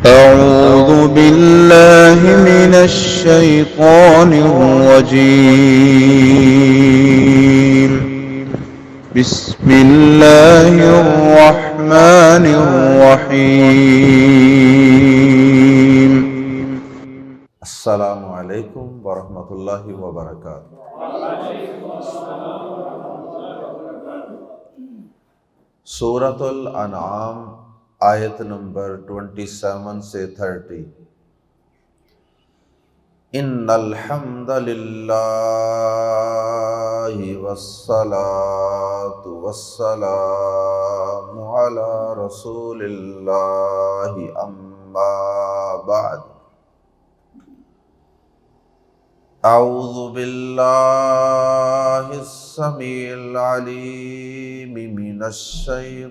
أعوذ بالله من الشيطان الرجيم. بسم الله الرحمن الرحيم. السلام علیکم ورحمۃ اللہ وبرکاتہ۔ سورۃ الانعام آیت نمبر 27 سے 30۔ ان الحمد للہ والصلاة والسلام علی رسول اللہ اما بعد۔ اعوذ باللہ السمیع العلیم من الشیطان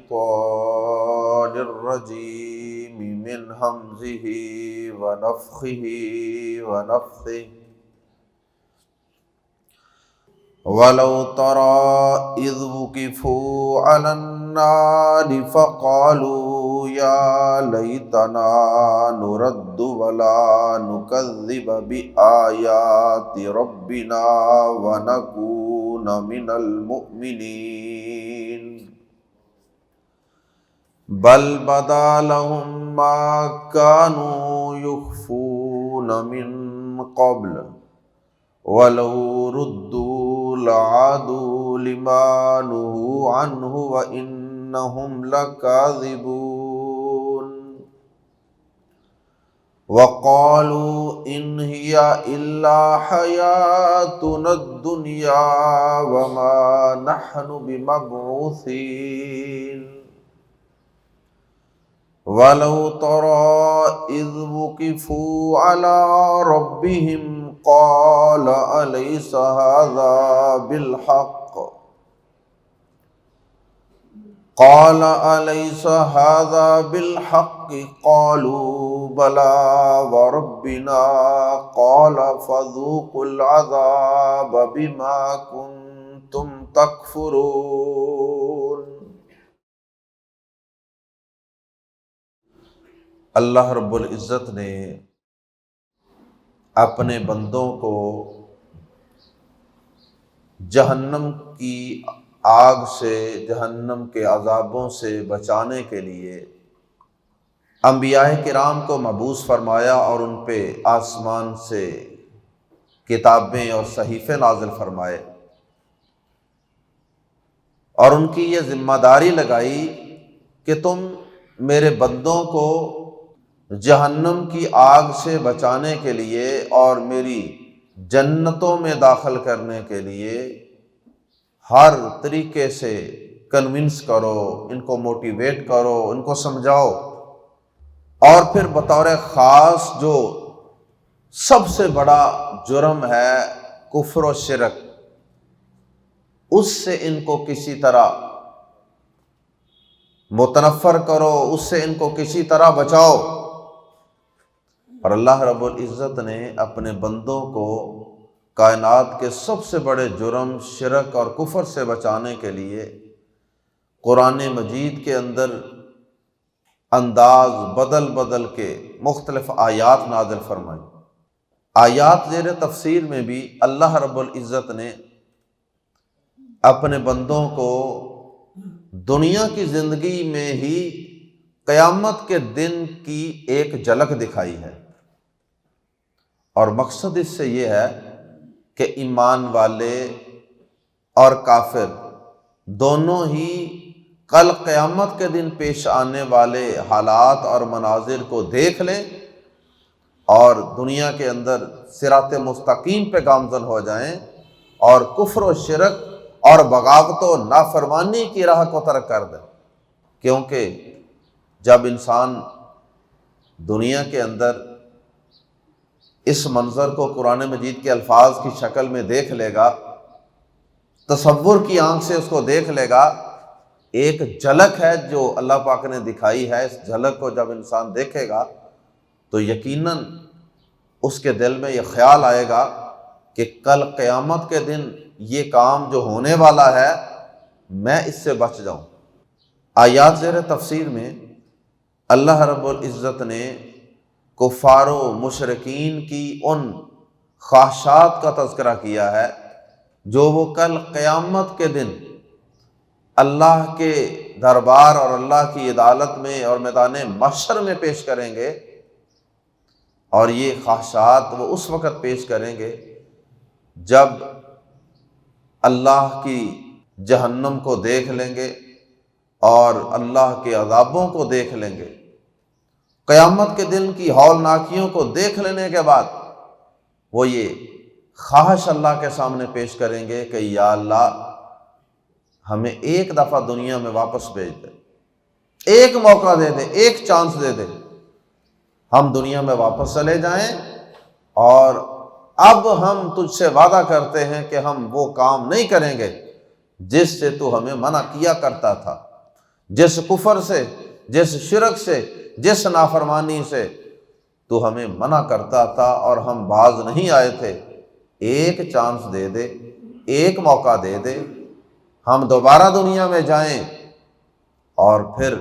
الرجیم من ہمزہ ونفخہ ونفثہ۔ وَلَوْ تَرَىٰ إِذْ وُقِفُوا عَلَى النَّارِ فَقَالُوا يَا لَيْتَنَا نُرَدُّ وَلَا نُكَذِّبَ بِآيَاتِ رَبِّنَا وَنَكُونَ مِنَ الْمُؤْمِنِينَ بَلْ بَدَا لَهُم مَّا كَانُوا يُخْفُونَ مِن قَبْلُ وَلَوْ رُدُّوا لَعَادُوا لِمَا نُهُوا عَنْهُ وَإِنَّهُمْ لَكَاذِبُونَ وَقَالُوا إِنْ هِيَ إِلَّا حَيَاتُنَا الدُّنْيَا وَمَا نَحْنُ بِمَبْعُوثِينَ وَلَوْ تَرَىٰ إِذْ وُقِفُوا عَلَىٰ رَبِّهِمْ قَالَ أَلَيْسَ هَٰذَا بِالْحَقِّ قَالُوا بَلَىٰ وَرَبِّنَا قَالَ فَذُوقُوا الْعَذَابَ بِمَا كُنتُمْ تَكْفُرُونَ۔ اللہ رب العزت نے اپنے بندوں کو جہنم کی آگ سے، جہنم کے عذابوں سے بچانے کے لیے انبیاء کرام کو مبعوث فرمایا اور ان پہ آسمان سے کتابیں اور صحیفے نازل فرمائے، اور ان کی یہ ذمہ داری لگائی کہ تم میرے بندوں کو جہنم کی آگ سے بچانے کے لیے اور میری جنتوں میں داخل کرنے کے لیے ہر طریقے سے کنونس کرو، ان کو موٹیویٹ کرو، ان کو سمجھاؤ، اور پھر بطور خاص جو سب سے بڑا جرم ہے کفر و شرک، اس سے ان کو کسی طرح متنفر کرو، اس سے ان کو کسی طرح بچاؤ۔ اور اللہ رب العزت نے اپنے بندوں کو کائنات کے سب سے بڑے جرم شرک اور کفر سے بچانے کے لیے قرآن مجید کے اندر انداز بدل بدل کے مختلف آیات نازل فرمائی۔ آیات زیر تفسیر میں بھی اللہ رب العزت نے اپنے بندوں کو دنیا کی زندگی میں ہی قیامت کے دن کی ایک جھلک دکھائی ہے، اور مقصد اس سے یہ ہے کہ ایمان والے اور کافر دونوں ہی کل قیامت کے دن پیش آنے والے حالات اور مناظر کو دیکھ لیں اور دنیا کے اندر صراط مستقیم پہ گامزن ہو جائیں، اور کفر و شرک اور بغاوت و نافرمانی کی راہ کو ترک کر دیں۔ کیونکہ جب انسان دنیا کے اندر اس منظر کو قرآن مجید کے الفاظ کی شکل میں دیکھ لے گا، تصور کی آنکھ سے اس کو دیکھ لے گا، ایک جھلک ہے جو اللہ پاک نے دکھائی ہے، اس جھلک کو جب انسان دیکھے گا تو یقیناً اس کے دل میں یہ خیال آئے گا کہ کل قیامت کے دن یہ کام جو ہونے والا ہے میں اس سے بچ جاؤں۔ آیات زیر تفسیر میں اللہ رب العزت نے کفار و مشرکین کی ان خواہشات کا تذکرہ کیا ہے جو وہ کل قیامت کے دن اللہ کے دربار اور اللہ کی عدالت میں اور میدان محشر میں پیش کریں گے، اور یہ خواہشات وہ اس وقت پیش کریں گے جب اللہ کی جہنم کو دیکھ لیں گے اور اللہ کے عذابوں کو دیکھ لیں گے۔ قیامت کے دن کی ہولناکیوں کو دیکھ لینے کے بعد وہ یہ خواہش اللہ کے سامنے پیش کریں گے کہ یا اللہ ہمیں ایک دفعہ دنیا میں واپس بھیج دے، ایک موقع دے دے، ایک چانس دے دے، ہم دنیا میں واپس چلے جائیں، اور اب ہم تجھ سے وعدہ کرتے ہیں کہ ہم وہ کام نہیں کریں گے جس سے تو ہمیں منع کیا کرتا تھا، جس کفر سے، جس شرک سے، جس نافرمانی سے تو ہمیں منع کرتا تھا اور ہم باز نہیں آئے تھے۔ ایک چانس دے دے، ایک موقع دے دے، ہم دوبارہ دنیا میں جائیں اور پھر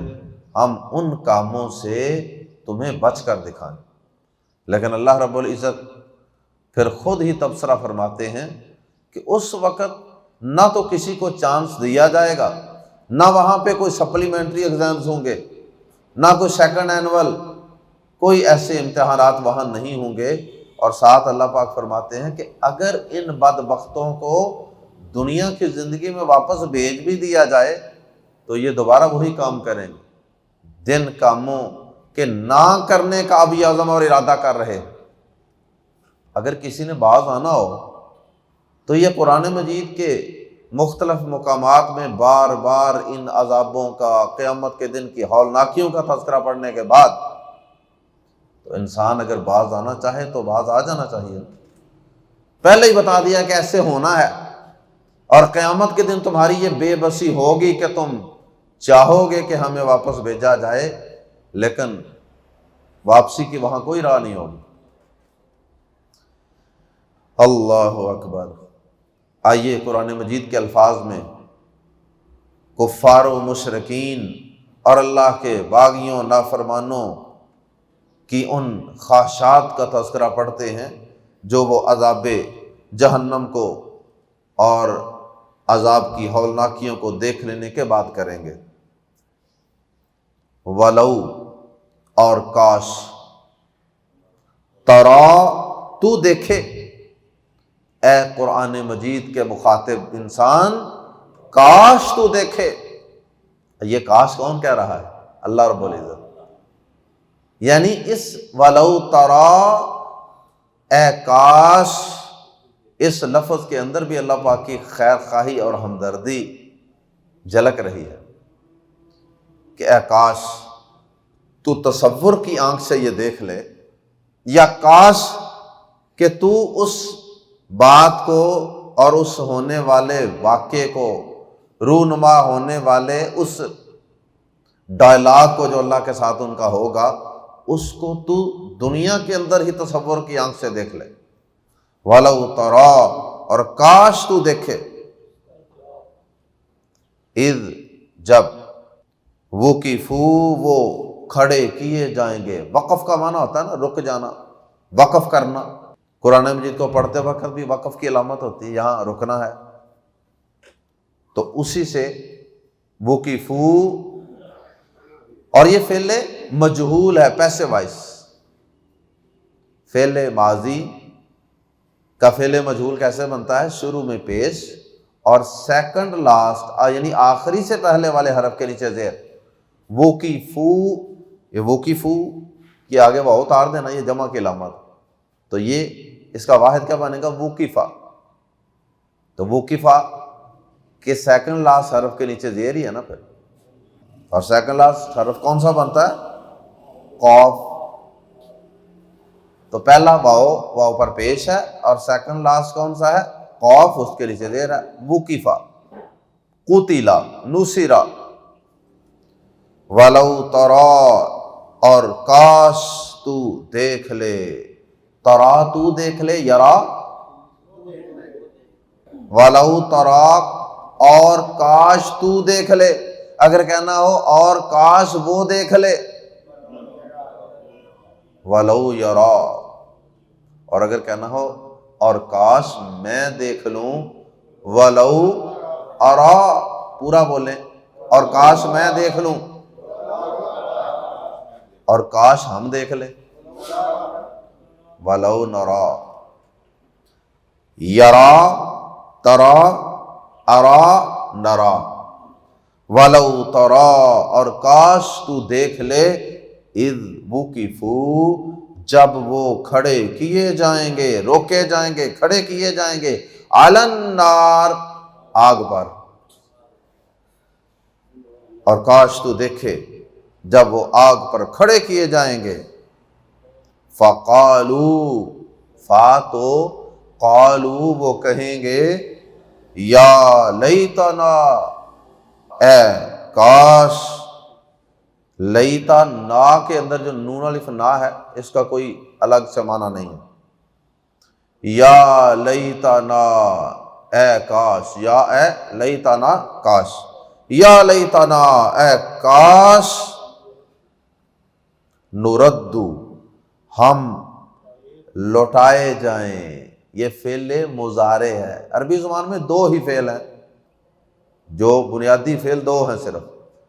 ہم ان کاموں سے تمہیں بچ کر دکھائیں۔ لیکن اللہ رب العزت پھر خود ہی تبصرہ فرماتے ہیں کہ اس وقت نہ تو کسی کو چانس دیا جائے گا، نہ وہاں پہ کوئی سپلیمنٹری ایگزامز ہوں گے، نہ کوئی سیکنڈ اینول، کوئی ایسے امتحانات وہاں نہیں ہوں گے۔ اور ساتھ اللہ پاک فرماتے ہیں کہ اگر ان بدبختوں کو دنیا کی زندگی میں واپس بھیج بھی دیا جائے تو یہ دوبارہ وہی کام کریں گے جن کاموں کے نہ کرنے کا بھی عزم اور ارادہ کر رہے۔ اگر کسی نے باز آنا ہو تو یہ قرآن مجید کے مختلف مقامات میں بار بار ان عذابوں کا، قیامت کے دن کی ہولناکیوں کا تذکرہ پڑھنے کے بعد تو انسان اگر باز آنا چاہے تو باز آ جانا چاہیے۔ پہلے ہی بتا دیا کہ ایسے ہونا ہے، اور قیامت کے دن تمہاری یہ بے بسی ہوگی کہ تم چاہو گے کہ ہمیں واپس بھیجا جائے، لیکن واپسی کی وہاں کوئی راہ نہیں ہوگی۔ اللہ اکبر۔ آئیے قرآن مجید کے الفاظ میں کفار و مشرکین اور اللہ کے باغیوں نافرمانوں کی ان خواہشات کا تذکرہ پڑھتے ہیں جو وہ عذاب جہنم کو اور عذاب کی ہولناکیوں کو دیکھ لینے کے بعد کریں گے۔ وَلَوْ، اور کاش، ترا، تو دیکھے، اے قرآن مجید کے مخاطب انسان، کاش تو دیکھے۔ یہ کاش کون کہہ رہا ہے؟ اللہ رب العزت۔ یعنی اس وَلَوْ تَرَا، اے کاش، اس لفظ کے اندر بھی اللہ پاک کی خیر خواہی اور ہمدردی جھلک رہی ہے کہ اے کاش تو تصور کی آنکھ سے یہ دیکھ لے، یا کاش کہ تو اس بات کو اور اس ہونے والے واقعے کو، رونما ہونے والے اس ڈائلاگ کو جو اللہ کے ساتھ ان کا ہوگا، اس کو تو دنیا کے اندر ہی تصور کی آنکھ سے دیکھ لے۔ وَلَوْ تَرَا، اور کاش تو دیکھے، اذ، جب، وقفوا، وہ کھڑے کیے جائیں گے۔ وقف کا معنی ہوتا ہے نا رک جانا، وقف کرنا۔ قرآن مجید کو پڑھتے وقت بھی وقف کی علامت ہوتی ہے، یہاں رکنا ہے، تو اسی سے وقفوا، اور یہ فعل مجہول ہے، پیسے وائس، فعل ماضی کا فعل مجہول کیسے بنتا ہے؟ شروع میں پیش اور سیکنڈ لاسٹ، یعنی آخری سے پہلے والے حرف کے نیچے زیر۔ وقفوا، یہ وقفوا کی آگے واو اتار دینا، یہ جمع کی علامت، تو یہ اس کا واحد کیا بنے گا؟ وقفا۔ تو وقفا کے سیکنڈ لاسٹ حرف کے نیچے زیر ہی ہے نا پھر، اور سیکنڈ لاسٹ حرف کون سا بنتا ہے؟ قاف۔ تو پہلا واو پر پیش ہے، اور سیکنڈ لاسٹ کون سا ہے؟ قاف، اس کے نیچے زیر ہے۔ وقفا، قتلا، نصرا۔ وَلَوْ تَرَا، اور کاش تو دیکھ لے، ترا تو دیکھ لے، یرا، وَلَوْ تَرَا، اور کاش تو دیکھ لے۔ اگر کہنا ہو اور کاش وہ دیکھ لے، ولو یرا، اور اگر کہنا ہو اور کاش میں دیکھ لوں، ولو ارا، پورا بولیں، اور کاش میں دیکھ لوں، اور کاش ہم دیکھ لیں، ولو نرا، یرا ترا، ارا نرا، ولو ترا، اور کاش تو دیکھ لے، اذ وقفوا، جب وہ کھڑے کیے جائیں گے، روکے جائیں گے، کھڑے کیے جائیں گے، علی النار، آگ پر، اور کاش تو دیکھے جب وہ آگ پر کھڑے کیے جائیں گے، فقالوا، فا تو قالوا، وہ کہیں گے، یا لیتنا، اے کاش، لیتا، نا کے اندر جو نون الف نا ہے اس کا کوئی الگ سے معنی نہیں ہے، یا لیتنا، اے کاش، یا اے لیتنا، کاش، یا لیتنا، اے کاش، نردو، ہم لوٹائے جائیں، یہ فعل مضارع ہے، عربی زبان میں دو ہی فعل ہیں، جو بنیادی فعل دو ہیں صرف،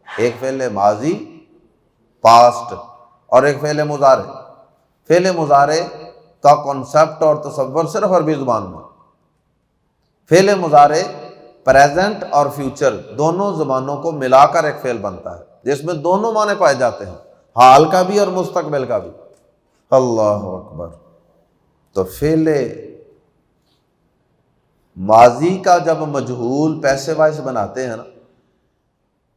ایک فعل ماضی پاسٹ اور ایک فعل مضارع۔ فعل مضارع کا کنسپٹ اور تصور صرف عربی زبان میں، فعل مضارع پریزنٹ اور فیوچر دونوں زبانوں کو ملا کر ایک فعل بنتا ہے جس میں دونوں معنی پائے جاتے ہیں، حال کا بھی اور مستقبل کا بھی۔ اللہ اکبر۔ تو فعل ماضی کا جب مجہول پیسے وائس بناتے ہیں نا،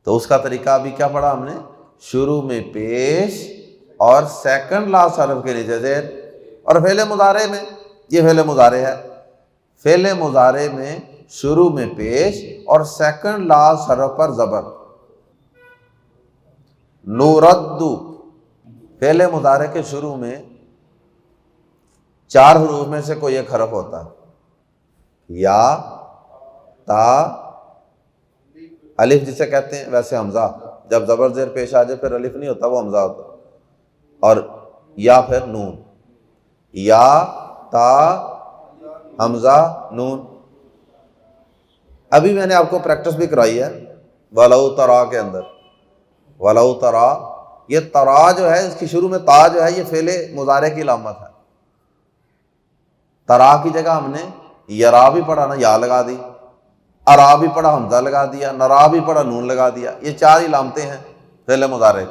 تو اس کا طریقہ ابھی کیا پڑھا ہم نے، شروع میں پیش اور سیکنڈ لاسٹ حرف کے نیچے زیر، اور فعل مضارع میں یہ فعل مضارع ہے، فعل مضارع میں شروع میں پیش اور سیکنڈ لاسٹ حرف پر زبر۔ نردو، فعل مضارع کے شروع میں چار حروف میں سے کوئی ایک حرف ہوتا ہے، یا، تا، الف جسے کہتے ہیں، ویسے حمزہ جب زبر زیر پیش آ جائے پھر الف نہیں ہوتا، وہ حمزہ ہوتا، اور یا پھر نون، یا، تا، حمزہ، نون۔ ابھی میں نے آپ کو پریکٹس بھی کرائی ہے ولو ترا کے اندر، ولو ترا، یہ ترا جو ہے اس کی شروع میں تا جو ہے یہ فعل مضارع کی علامت ہے۔ ترا کی جگہ ہم نے یرا بھی پڑھا نا، یا لگا دی، ارا بھی پڑھا، حمزہ لگا دیا، نرا بھی پڑھا، نون لگا دیا، یہ چار علامتیں ہیں فعل مضارع۔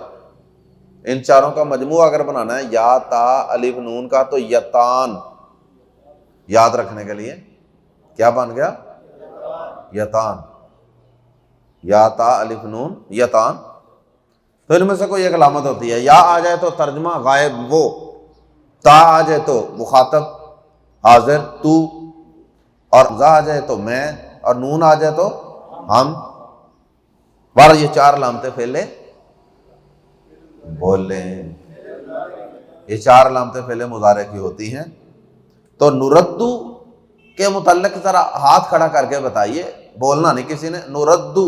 ان چاروں کا مجموعہ اگر بنانا ہے یا، تا، الف، نون کا، تو یتان، یاد رکھنے کے لیے کیا بن گیا، یتان، یا، تا، الف، نون، یتان۔ تو ان میں سے کوئی ایک علامت ہوتی ہے، یا آ جائے تو ترجمہ غائب وہ، تا آ جائے تو مخاطب حاضر تو، اور حمزہ آ جائے تو میں، اور نون آ جائے تو ہم۔ بارہ یہ چار علامتیں فعل بولیں، یہ چار علامتیں فعل مضارع کی ہوتی ہیں۔ تو نردو کے متعلق ذرا ہاتھ کھڑا کر کے بتائیے، بولنا نہیں کسی نے، نردو،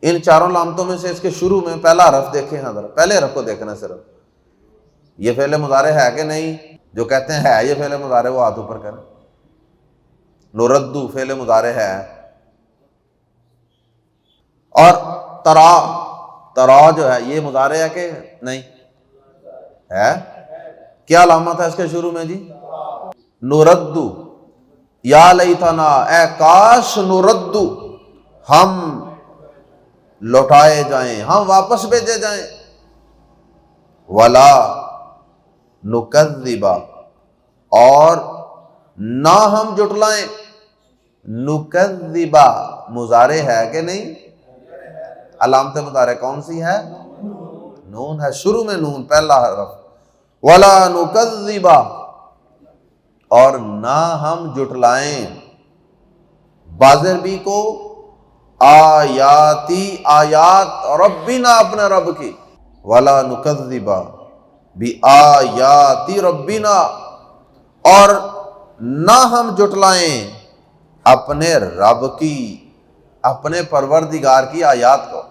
ان چاروں علامتوں میں سے اس کے شروع میں پہلا حرف دیکھیں، ذرا پہلے حرف کو دیکھنا صرف، یہ فعل مضارع ہے کہ نہیں؟ جو کہتے ہیں ہے یہ فعل مضارع وہ ہاتھ اوپر کریں۔ نردو فعل مضارع ہے۔ اور ترا، ترا جو ہے یہ مضارع ہے کہ نہیں ہے؟ کیا علامت ہے اس کے شروع میں جی؟ نردو، یا لیتنا، اے کاش، نردو، ہم لوٹائے جائیں، ہم واپس بھیجے جائیں، ولا نکذب، اور نہ ہم جٹلائیں، نکذب مضارع ہے کہ نہیں؟ علامت مضارع کون سی ہے؟ نون ہے، شروع میں نون پہلا حرف، ولا نکذب، اور نہ ہم جٹلائیں، بازربی کو آیاتی، آیات ربنا، اپنے رب کی، ولا نکذب بآیاتی ربنا، اور نہ ہم جٹلائیں اپنے رب کی، اپنے پروردگار کی آیات کو،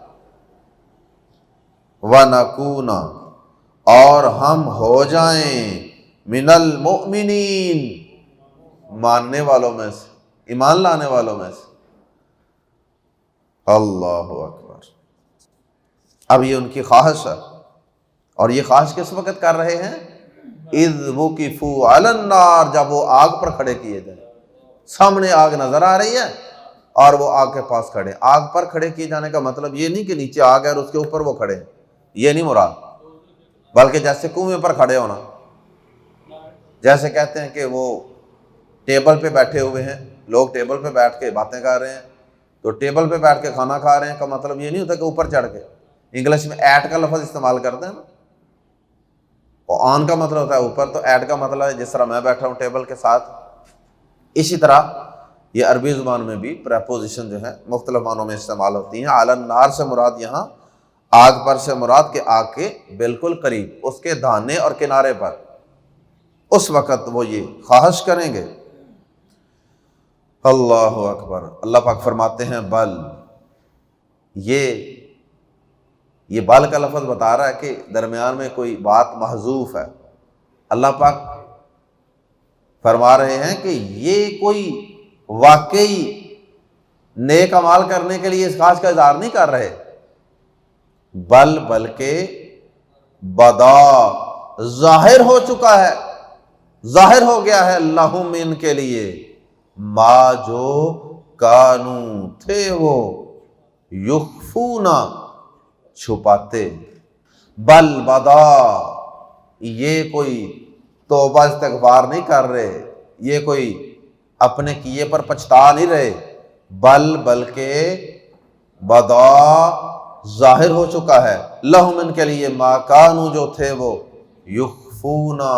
وَنَكُونَ، اور ہم ہو جائیں من المؤمنین، ماننے والوں میں سے، ایمان لانے والوں میں سے۔ اللہ اکبر۔ اب یہ ان کی خواہش ہے، اور یہ خواہش کس وقت کر رہے ہیں؟ اذ وقفوا علی النار، جب وہ آگ پر کھڑے کیے جائیں۔ سامنے آگ نظر آ رہی ہے اور وہ آگ کے پاس کھڑے۔ آگ پر کھڑے کیے جانے کا مطلب یہ نہیں کہ نیچے آگ ہے اور اس کے اوپر وہ کھڑے ہیں، یہ نہیں مراد، بلکہ جیسے کنویں پر کھڑے ہونا۔ جیسے کہتے ہیں کہ وہ ٹیبل پہ بیٹھے ہوئے ہیں، لوگ ٹیبل پہ بیٹھ کے باتیں کر رہے ہیں، تو ٹیبل پہ بیٹھ کے کھانا کھا رہے ہیں کا مطلب یہ نہیں ہوتا کہ اوپر چڑھ کے، انگلش میں ایٹ کا لفظ استعمال کرتے ہیں نا، اور آن کا مطلب ہوتا ہے اوپر، تو ایٹ کا مطلب ہے جس طرح میں بیٹھا ہوں ٹیبل کے ساتھ۔ اسی طرح یہ عربی زبان میں بھی پریپوزیشن جو ہے مختلف معنوں میں استعمال ہوتی ہیں۔ علی النار سے مراد یہاں آگ پر سے مراد کہ آگ کے بالکل قریب، اس کے دانے اور کنارے پر، اس وقت وہ یہ خواہش کریں گے۔ اللہ اکبر۔ اللہ پاک فرماتے ہیں بل، یہ بل کا لفظ بتا رہا ہے کہ درمیان میں کوئی بات محذوف ہے۔ اللہ پاک فرما رہے ہیں کہ یہ کوئی واقعی نیک اعمال کرنے کے لیے اس خواہش کا اظہار نہیں کر رہے، بلکہ بدا، ظاہر ہو چکا ہے، ظاہر ہو گیا ہے، لہم، ان کے لیے، ما، جو، کانو، تھے وہ، یخفونا، چھپاتے، بل بدا، یہ کوئی توبہ استغفار نہیں کر رہے، یہ کوئی اپنے کیے پر پچھتا نہیں رہے، بلکہ بدا، ظاہر ہو چکا ہے، لہم، ان کے لیے، ما کانو، جو تھے وہ، یخفونا،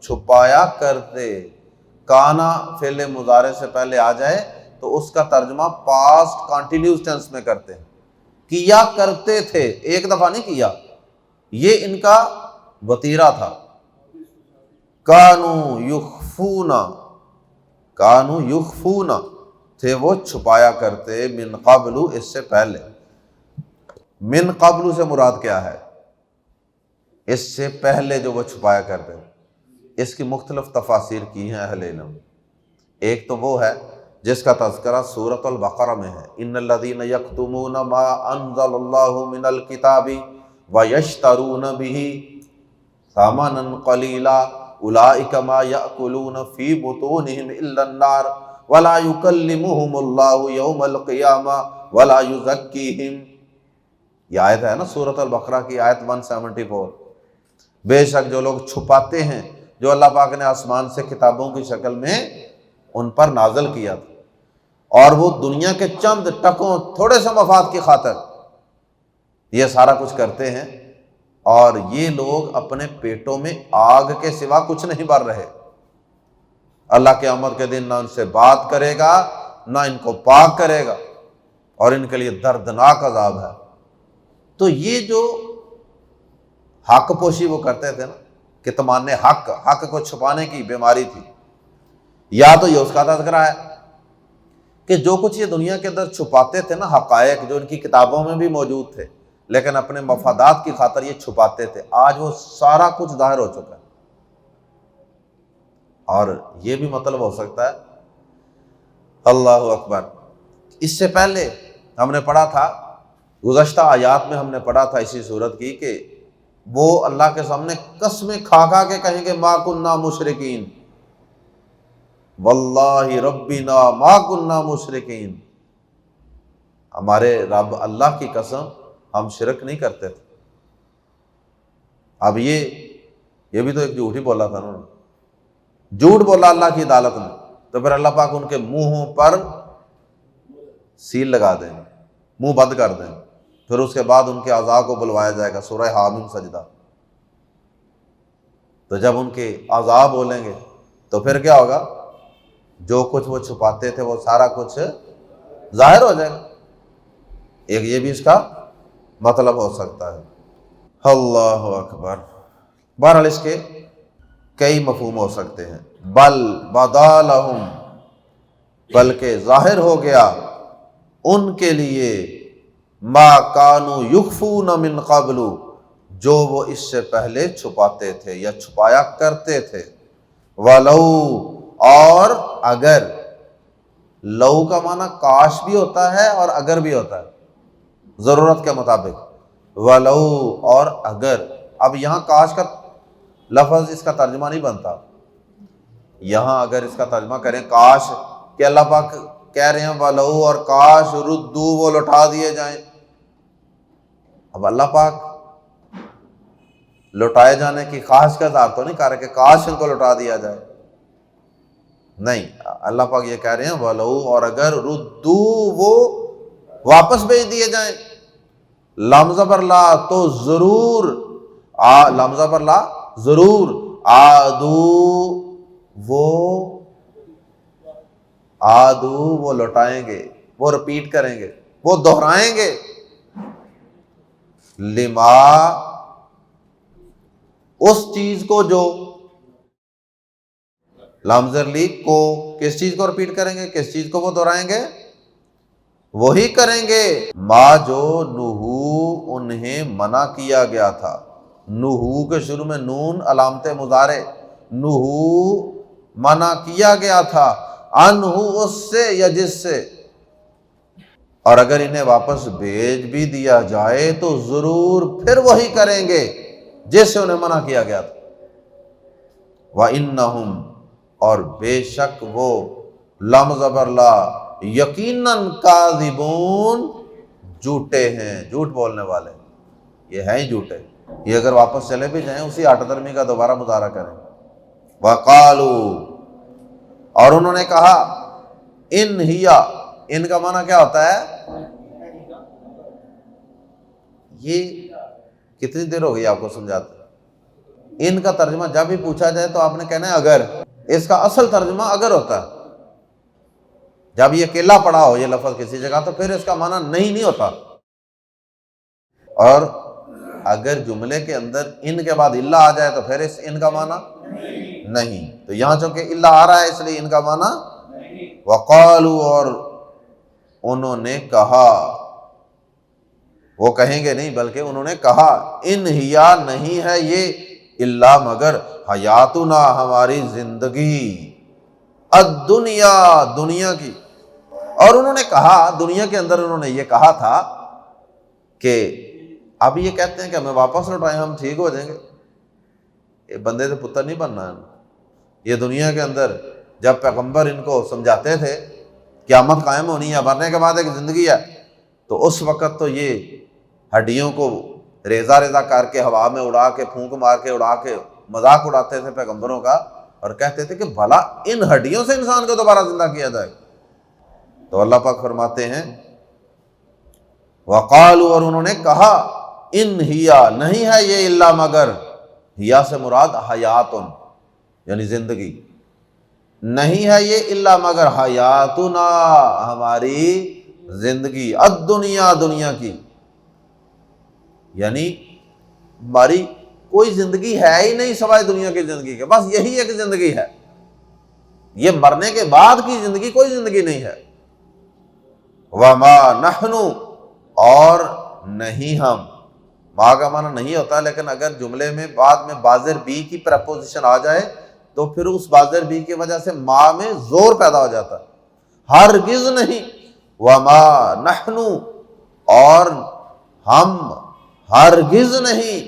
چھپایا کرتے۔ کانا فعل مضارع سے پہلے آ جائے تو اس کا ترجمہ پاسٹ کنٹینیوس ٹینس میں کرتے ہیں، کیا کرتے تھے، ایک دفعہ نہیں کیا، یہ ان کا وتیرہ تھا۔ کانو یخفونا، کانو یخفونا، تھے وہ چھپایا کرتے، من قبل، اس سے پہلے۔ من قبل سے مراد کیا ہے؟ اس سے پہلے جو وہ چھپایا کرتے، اس کی مختلف تفاسیر کی ہیں اہل علم۔ ایک تو وہ ہے جس کا تذکرہ سورۃ البقرہ میں ہے، ان الذین یکتمون ما انزل اللہ من الکتاب ویشترون بہ ثمنا قلیلا اولئک ما یأکلون فی بطونہم الا النار ولا یکلمہم اللہ یوم القیامہ ولا یزکیہم۔ یہ آیت ہے نا سورۃ البقرہ کی آیت 174۔ بے شک جو لوگ چھپاتے ہیں جو اللہ پاک نے آسمان سے کتابوں کی شکل میں ان پر نازل کیا تھا، اور وہ دنیا کے چند ٹکوں، تھوڑے سے مفاد کی خاطر یہ سارا کچھ کرتے ہیں، اور یہ لوگ اپنے پیٹوں میں آگ کے سوا کچھ نہیں بھر رہے۔ اللہ قیامت کے دن نہ ان سے بات کرے گا، نہ ان کو پاک کرے گا، اور ان کے لیے دردناک عذاب ہے۔ تو یہ جو حق پوشی وہ کرتے تھے نا، کتمان حق کو چھپانے کی بیماری تھی، یا تو یہ اس کا تذکرہ ہے کہ جو کچھ یہ دنیا کے اندر چھپاتے تھے نا، حقائق جو ان کی کتابوں میں بھی موجود تھے لیکن اپنے مفادات کی خاطر یہ چھپاتے تھے، آج وہ سارا کچھ ظاہر ہو چکا ہے۔ اور یہ بھی مطلب ہو سکتا ہے، اللہ اکبر، اس سے پہلے ہم نے پڑھا تھا، گزشتہ آیات میں ہم نے پڑھا تھا اسی صورت کی، کہ وہ اللہ کے سامنے قسمیں کھا کھا کے کہیں گے ما کننا مشرکین، واللہ ربنا ما کننا مشرکین، ہمارے رب اللہ کی قسم ہم شرک نہیں کرتے تھے۔ اب یہ بھی تو ایک جھوٹ ہی بولا تھا انہوں نے، جھوٹ بولا اللہ کی عدالت میں، تو پھر اللہ پاک ان کے منہوں پر سیل لگا دیں، منہ بند کر دیں، پھر اس کے بعد ان کے اعضاء کو بلوایا جائے گا، سورہ حامیم سجدہ۔ تو جب ان کے اعضاء بولیں گے تو پھر کیا ہوگا؟ جو کچھ وہ چھپاتے تھے وہ سارا کچھ ظاہر ہو جائے گا۔ ایک یہ بھی اس کا مطلب ہو سکتا ہے۔ اللہ اکبر۔ بہرحال اس کے کئی مفہوم ہو سکتے ہیں۔ بل بدا لہم، بلکہ ظاہر ہو گیا ان کے لیے، ما کانوا یخفون من قبل، جو وہ اس سے پہلے چھپاتے تھے یا چھپایا کرتے تھے۔ وَلَوْ اور اگر، لو کا معنی کاش بھی ہوتا ہے اور اگر بھی ہوتا ہے ضرورت کے مطابق۔ وَلَوْ اور اگر، اب یہاں کاش کا لفظ اس کا ترجمہ نہیں بنتا، یہاں اگر اس کا ترجمہ کریں کاش، کہ اللہ پاک کہہ رہے ہیں وَلَوْ اور کاش ردو وہ لوٹا دیے جائیں۔ اب اللہ پاک لوٹائے جانے کی خواہش کا اظہار تو نہیں کر رہے کہ کاش ان کو لوٹا دیا جائے، نہیں، اللہ پاک یہ کہہ رہے ہیں وَلَوْ اور اگر ردو وہ واپس بھیج دیے جائیں، لام زبر لا تو ضرور، لام زبر لا ضرور، آدو وہ لوٹائیں گے، وہ ریپیٹ کریں گے، وہ دہرائیں گے، لما اس چیز کو جو، لام زر لی کو، کس چیز کو ریپیٹ کریں گے، کس چیز کو وہ دہرائیں گے، وہی کریں گے ما جو نہو انہیں منع کیا گیا تھا۔ نہو کے شروع میں نون علامت مضارع، نہو منع کیا گیا تھا، انہو اس سے یا جس سے، اور اگر انہیں واپس بھیج بھی دیا جائے تو ضرور پھر وہی کریں گے جس سے انہیں منع کیا گیا تھا۔ وَإِنَّهُمْ اور بے شک وہ، لام زبر لا یقیناً کاذبون جھوٹے ہیں، جھوٹ بولنے والے، یہ ہیں ہی جھوٹے، یہ اگر واپس چلے بھی جائیں اسی 8 درمی کا دوبارہ مظاہرہ کریں۔ وَقَالُوا اور انہوں نے کہا، ان ہیا، ان کا معنی کیا ہوتا ہے؟ یہ کتنی دیر ہو گئی آپ کو سمجھاتے؟ ان کا ترجمہ جب بھی پوچھا جائے تو آپ نے کہنا ہے اگر، اس کا اصل ترجمہ اگر ہوتا ہے۔ جب یہ اکیلا پڑا ہو یہ لفظ کسی جگہ تو پھر اس کا معنی نہیں ہوتا، اور اگر جملے کے اندر ان کے بعد الا آ جائے تو پھر اس ان کا معنی نہیں، تو یہاں چونکہ الا آ رہا ہے اس لیے ان کا معنی وقالوا اور انہوں نے کہا، وہ کہیں گے نہیں بلکہ انہوں نے کہا، ان ہیا نہیں ہے یہ الا مگر حیاتنا ہماری زندگی، الدنیا دنیا کی، اور انہوں نے کہا دنیا کے اندر انہوں نے یہ کہا تھا کہ اب یہ کہتے ہیں کہ ہمیں واپس لوٹائیں ہم ٹھیک ہو جائیں گے، یہ بندے سے پتر نہیں بننا ہے۔ یہ دنیا کے اندر جب پیغمبر ان کو سمجھاتے تھے قیامت قائم ہونی ہے، مرنے کے بعد ایک زندگی ہے، تو اس وقت تو یہ ہڈیوں کو ریزہ ریزہ کر کے ہوا میں اڑا کے پھونک مار کے اڑا کے مذاق اڑاتے تھے پیغمبروں کا، اور کہتے تھے کہ بھلا ان ہڈیوں سے انسان کو دوبارہ زندہ کیا جائے۔ تو اللہ پاک فرماتے ہیں وقالوا اور انہوں نے کہا، ان ہیا نہیں ہے یہ الا مگر، ہیا سے مراد حیاتن یعنی زندگی، نہیں ہے یہ الا مگر حیاتنا ہماری زندگی، الدنیا دنیا کی، یعنی ہماری کوئی زندگی ہے ہی نہیں سوائے دنیا کی زندگی کے، بس یہی ایک زندگی ہے، یہ مرنے کے بعد کی زندگی کوئی زندگی نہیں ہے۔ وما نحن اور نہیں ہم، ما کا معنی نہیں ہوتا لیکن اگر جملے میں بعد میں بازر بی کی پریپوزیشن آ جائے تو پھر اس بازر بی کی وجہ سے ما میں زور پیدا ہو جاتا ہے، ہرگز نہیں، وما نحن اور ہم ہرگز نہیں،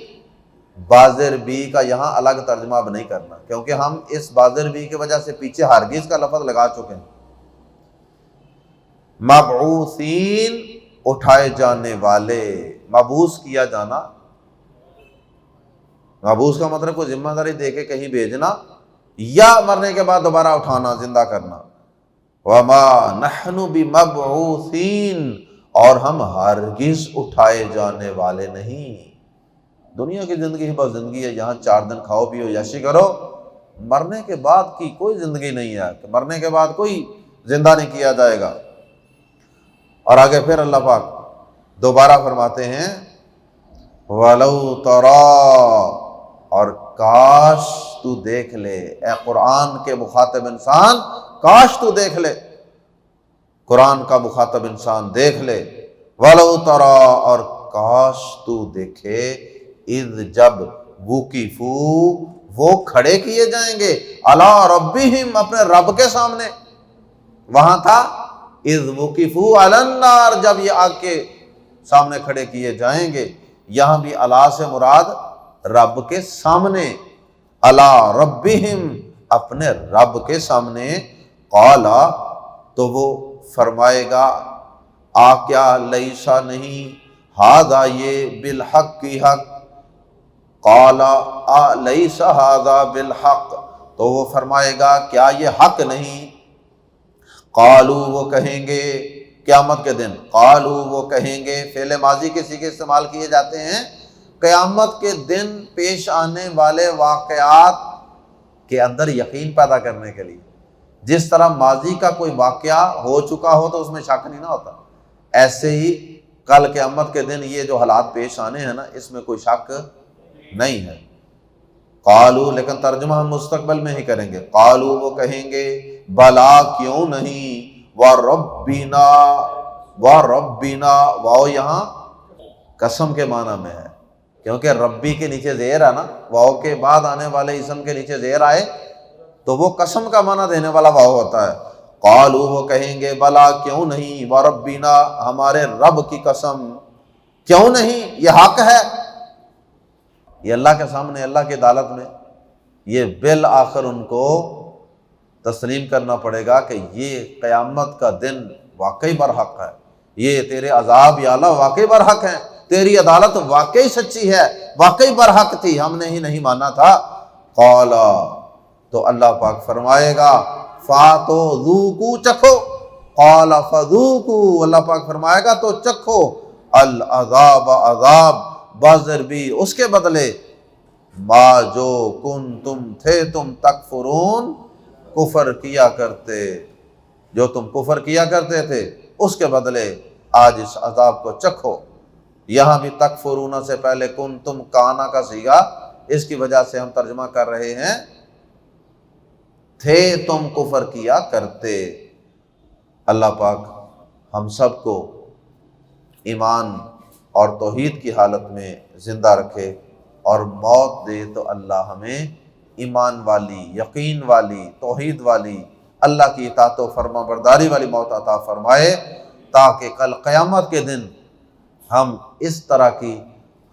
بازر بی کا یہاں الگ ترجمہ اب نہیں کرنا کیونکہ ہم اس بازر بی کی وجہ سے پیچھے ہرگز کا لفظ لگا چکے ہیں۔ مبعوثین اٹھائے جانے والے، مبعوث کیا جانا، مبعوث کا مطلب کوئی ذمہ داری دے کے کہیں بھیجنا یا مرنے کے بعد دوبارہ اٹھانا زندہ کرنا۔ وما نحن بمبعوثین اور ہم ہرگز اٹھائے جانے والے نہیں۔ دنیا کی زندگی ہی بس زندگی ہے، یہاں 4 دن کھاؤ پیو یاشی کرو، مرنے کے بعد کی کوئی زندگی نہیں ہے کہ مرنے کے بعد کوئی زندہ نہیں کیا جائے گا۔ اور آگے پھر اللہ پاک دوبارہ فرماتے ہیں وَلَوْ تَرَىٰ اور کاش تو دیکھ لے، اے قرآن کے مخاطب انسان کاش تو دیکھ لے، قرآن کا مخاطب انسان دیکھ لے، وَلَوْ تَرَىٰ اور کاش تو دیکھے، اذ جب وقفو وہ کھڑے کیے جائیں گے علی ربہم اپنے رب کے سامنے. وہاں تھا اذ وقفوا علی النار جب یہ آگ کے سامنے کھڑے کیے جائیں گے. یہاں بھی علی سے مراد رب کے سامنے، علی ربہم اپنے رب کے سامنے. قالا تو وہ فرمائے گا آ کیا لیسا نہیں، ہاذا یہ بالحق کی حق. قالا آ لیسا ہاذا بالحق تو وہ فرمائے گا کیا یہ حق نہیں. قالو وہ کہیں گے قیامت کے دن، قالو وہ کہیں گے، فعل ماضی کے صیغے استعمال کیے جاتے ہیں قیامت کے دن پیش آنے والے واقعات کے اندر یقین پیدا کرنے کے لیے. جس طرح ماضی کا کوئی واقعہ ہو چکا ہو تو اس میں شک نہیں نہ ہوتا، ایسے ہی کل قیامت کے دن یہ جو حالات پیش آنے ہیں نا اس میں کوئی شک نہیں ہے. قالو لیکن ترجمہ ہم مستقبل میں ہی کریں گے. قالو وہ کہیں گے بلا کیوں نہیں، وربنا وربنا واو یہاں قسم کے معنی میں ہے کیونکہ ربی کے نیچے زیر ہے نا، واو کے بعد آنے والے اسم کے نیچے زیر آئے تو وہ قسم کا معنی دینے والا واو ہوتا ہے. قالو وہ کہیں گے بلا کیوں نہیں، وربنا ہمارے رب کی قسم کیوں نہیں، یہ حق ہے. یہ اللہ کے سامنے اللہ کی عدالت میں یہ بالآخر ان کو تسلیم کرنا پڑے گا کہ یہ قیامت کا دن واقعی برحق ہے، یہ تیرے عذاب یا اللہ واقعی برحق ہیں، تیری عدالت واقعی سچی ہے، واقعی برحق تھی، ہم نے ہی نہیں مانا تھا. قال تو اللہ پاک فرمائے گا فاتو ذوقوا چکھو. قال فذوقوا اللہ پاک فرمائے گا تو چکھو العذاب عذاب بازر بھی اس کے بدلے ما جو تم تھے تم تکفرون کفر کیا کرتے، جو تم کفر کیا کرتے تھے اس کے بدلے آج اس عذاب کو چکھو. یہاں بھی تکفرون سے پہلے تم کانا کا صیغہ اس کی وجہ سے ہم ترجمہ کر رہے ہیں تھے تم کفر کیا کرتے. اللہ پاک ہم سب کو ایمان اور توحید کی حالت میں زندہ رکھے اور موت دے تو اللہ ہمیں ایمان والی، یقین والی، توحید والی، اللہ کی اطاعت و فرما برداری والی موت عطا فرمائے تاکہ کل قیامت کے دن ہم اس طرح کی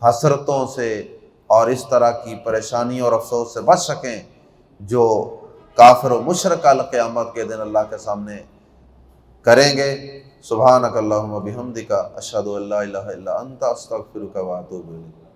حسرتوں سے اور اس طرح کی پریشانی اور افسوس سے بچ سکیں جو کافر و مشرک کل قیامت کے دن اللہ کے سامنے کریں گے. سبحانک اللہم و بحمدک اشہد ان لا الہ الا انت استغفرک و اتوب الیک.